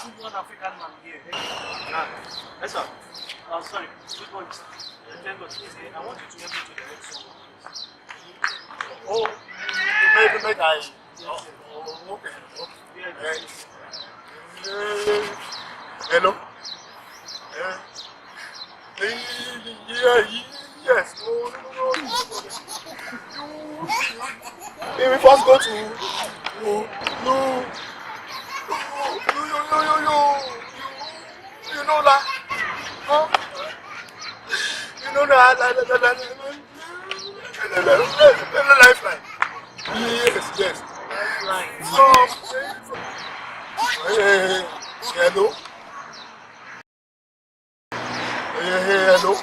see one African man here. Yes, sir. Sorry. Good morning. Thank God. Please, I want you to help me to direct someone. Oh, make I. Oh, okay. Hello. Yes. No. We first go to. No. You know that. Huh? You know that. Lifeline. Yes. Lifeline. Hello. Hello.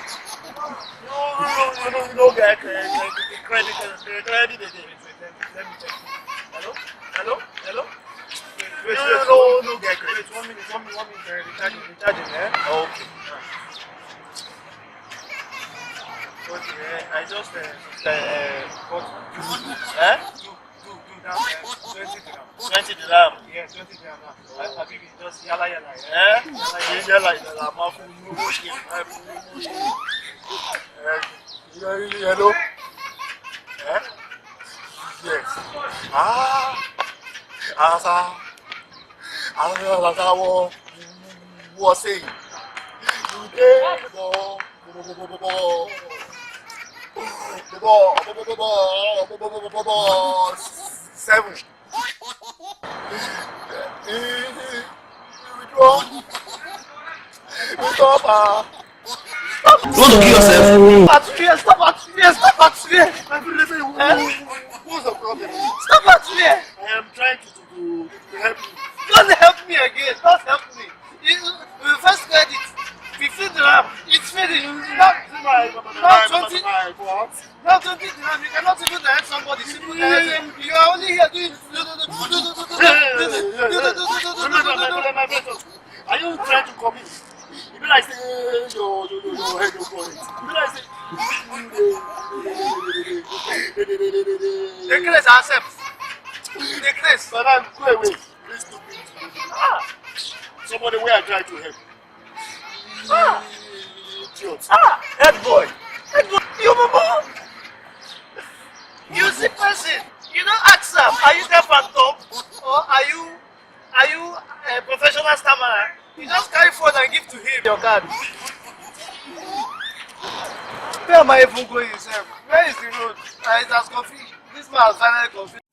No, get credit again. Let me check. Hello? No, get credit. Wait, 1 minute. Recharging, eh? Okay. Okay, I just got do down 20 dirham. 20 dirham. Yeah, 20 dirham now. I think it's just yala, Eh? yala. Hello? Eh? Yes. As I was saying, you did seven. You want to kill yourself? Stop at fear. What's the problem? Stop at fear. I am trying to help you. Don't help me again. Don't help me. You first credit 15 dirham. It's finished. Not 20. What? Not 20 dirham. You cannot even direct somebody. Simple direct. You are only here doing. Are you trying to commit? You be like say your head your point. You be like say The grace accept. The grace. Madam, go away. Please do me. Somebody where I try to help. Idiot. Head boy. You mama. You see person. You don't ask them. Are you there for top? Or are you a professional stammerer? You just carry phone and give to him your card. Where am I even going yourself? Where is the road? It has confused. This man has finally confused.